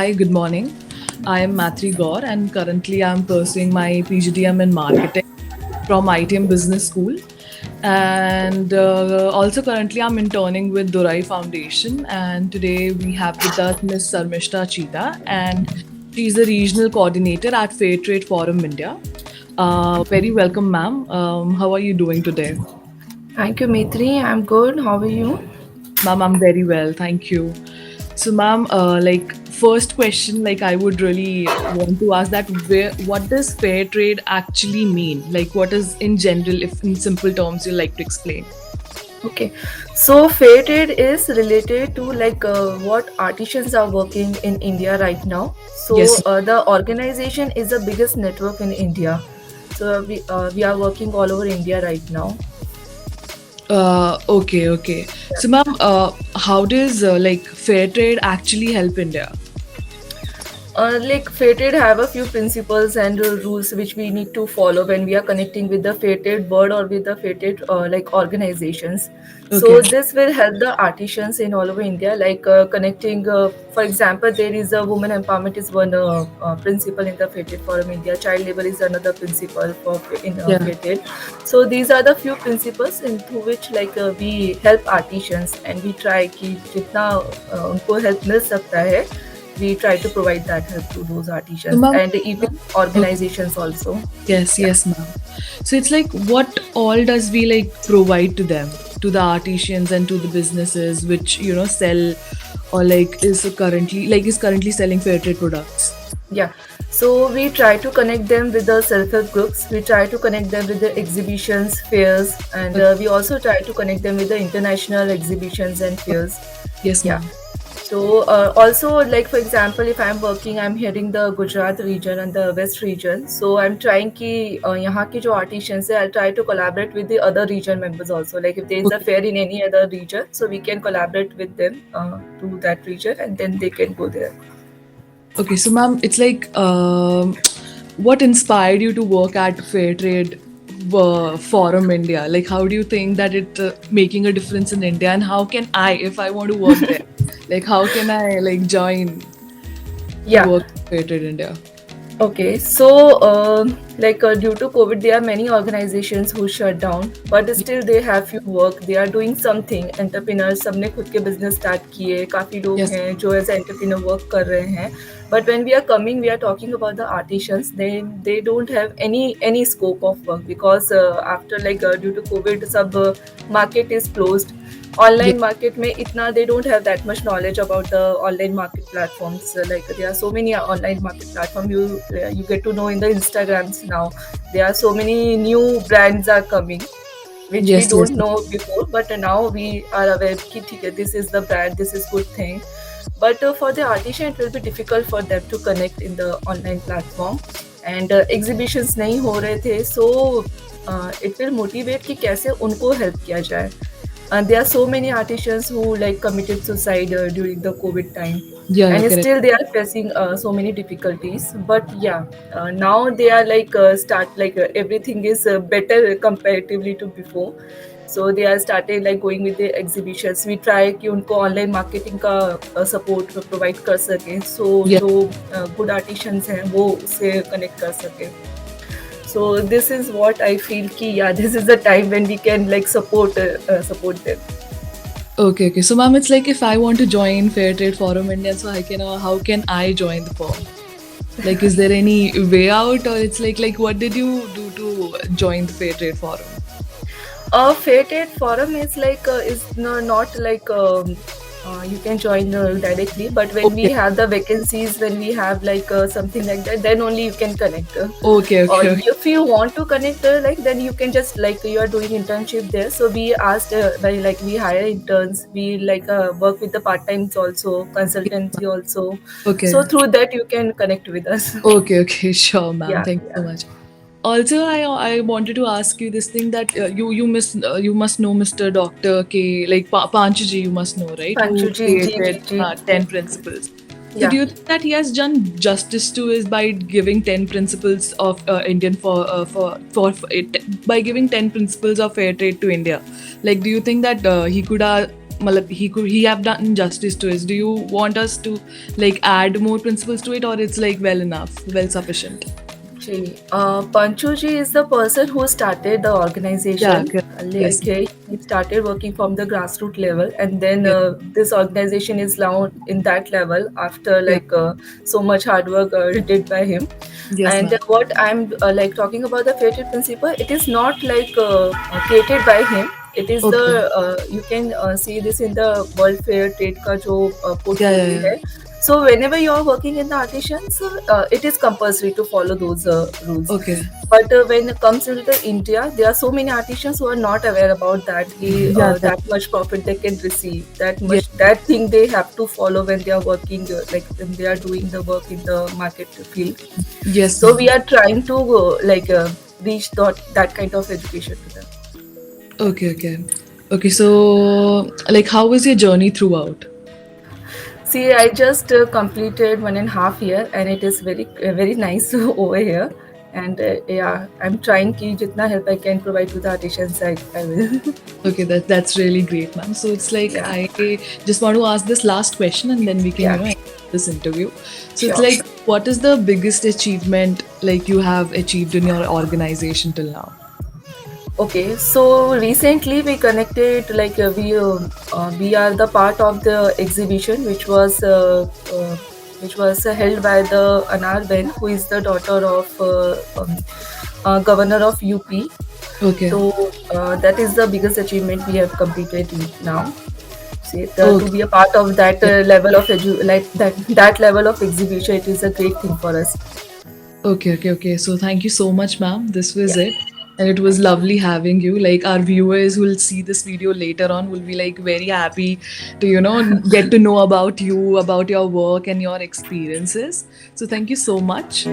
Hi, good morning. I am Mathri Gaur, and currently I'm pursuing my PGDM in marketing from ITM Business School. And also, currently, I'm interning with Durai Foundation. And today we have with us Miss Sarmishta Cheetah, and she's the regional coordinator at Fair Trade Forum India. Very welcome, ma'am. How are you doing today? Thank you, Maitri. I'm good. How are you? Ma'am, I'm very well, thank you. So, ma'am, first question, I would really want to ask that what does fair trade actually mean? Like, what is in general, if in simple terms, you like to explain? Okay. So, fair trade is related to what artisans are working in India right now. So, Yes. the organization is the biggest network in India. So, we are working all over India right now. Okay, okay. So, ma'am, how does fair trade actually help India? Like fated have a few principles and rules which we need to follow when we are connecting with the fated bird or with the fated organizations. So Okay. this will help the artisans in all over India, connecting. For example, there is a woman empowerment is one principle in the fated forum India. Child labor is another principle for in Yeah. fated. So these are the few principles in through which we help artisans and we try कि जितना उनको help मिल सकता है we try to provide that help to those So, artisans ma'am, and even okay. organizations also. Yes, Yeah. yes, ma'am. So it's like what all does we provide to them, to the artisans and to the businesses which sell or is currently selling fair trade products. Yeah. So we try to connect them with the self-help groups. We try to connect them with the exhibitions, fairs, and Okay. we also try to connect them with the international exhibitions and fairs. Yes, Yeah. ma'am. So also like for example, if I'm working, I'm heading the Gujarat region and the West region. So I'm trying कि यहाँ के जो artisans है, I'll try to collaborate with the other region members also. Like if there is a Okay. fair in any other region, so we can collaborate with them to that region, and then they can go there. Okay. So, ma'am, it's what inspired you to work at Fair Trade Forum India? Like, how do you think that it making a difference in India, and how can I, if I want to work there, how can I join to Yeah. work at Fair Trade India? Okay, so due to COVID, there are many organizations who shut down, but still they have few work. They are doing something. Entrepreneurs, सबने खुद के business start किए. काफी लोग Yes. हैं जो as entrepreneur work कर रहे हैं. But when we are coming, we are talking about the artisans. They don't have any scope of work because after due to COVID, सब market is closed. Yes. Online market में इतना they don't have that much knowledge about the online market platforms. Like there are so many online market platforms you get to know in the Instagrams now. There are so many new brands are coming which we Yes. Yes. don't know before, but now we are aware कि ठीक है, this is the brand, this is good thing. But for the artisan it will be difficult for them to connect in the online platform and exhibitions नहीं हो रहे थे, so it will motivate कि कैसे उनको help किया जाए. And there are so many artisans who committed suicide during the COVID time, Yeah, yeah, and correct. still they are facing so many difficulties. But yeah, now they are start everything is better comparatively to before. So they are started going with the exhibitions. We try कि उनको online marketing का support provide कर सके. So Yeah. जो good artisans हैं वो उससे connect कर सके. So this is what I feel ki yeah, this is the time when we can support them. Okay, okay. So, ma'am, it's like if I want to join Fair Trade Forum India, so I can. How can I join the firm? Like, is there any way out, or it's like what did you do to join the Fair Trade Forum? Fated forum is not you can join directly, but when we Okay, have the vacancies, when we have something like that, then only you can connect. okay, Or okay, okay. if you want to connect, then you can just you are doing internship there. So we asked, we hire interns, we work with the part times also, consultancy also. Okay, So through that you can connect with us. okay, okay. Sure, ma'am. Yeah, Thank you so yeah. much. Also, I wanted to ask you this thing that you must know Mr. Doctor K, Panchuji, you must know, right? Who Panchu ji, ji, ji, created ji. 10 principles. So Yeah. do you think that he has done justice to is by giving 10 principles of Indian for it by giving 10 principles of fair trade to India? Like, do you think that he could have malab, he have done justice to it? Do you want us to like add more principles to it, or it's like well enough, well sufficient? Actually, Panchu ji is the person who started the Yeah, organization. correct. Yes. He started working from the grassroots level, and then Yeah. this organization is now in that level after Yeah. so much hard work did by him. Yes, And ma'am. what I'm like talking about the fair trade principle, it is not created by him. It is the Okay. you can see this in the World Fair Trade का जो Yeah, yeah, portfolio yeah. है. So whenever you are working in the artisans, it is compulsory to follow those rules. Okay. But when it comes into the India, there are so many artisans who are not aware about that. Yeah, that, That much profit they can receive, that yeah. much that thing they have to follow when they are working, like when they are doing the work in the market field. Yes, So ma'am. we are trying to reach that kind of education to them. Okay, okay. Okay, so like how was your journey throughout? See, I just completed 1.5 year, and it is very nice over here. And yeah, I'm trying to jitna help I can provide to the artisans. I will. Okay, that's really great, ma'am. So it's like Yeah, I just want to ask this last question and then we can, yeah, end this interview. So it's sure, like sure. what is the biggest achievement like you have achieved in your organization till now? Okay, so recently we connected, we are the part of the exhibition which was held by the Anar Ben, who is the daughter of governor of UP. Okay. So that is the biggest achievement we have completed now. See, to Okay. be a part of that level of that level of exhibition, it is a great thing for us. Okay, okay, okay. So thank you so much, ma'am. This was Yeah, it. And it was lovely having you. Like our viewers who will see this video later on will be like very happy to, get to know about you, about your work and your experiences. So thank you so much.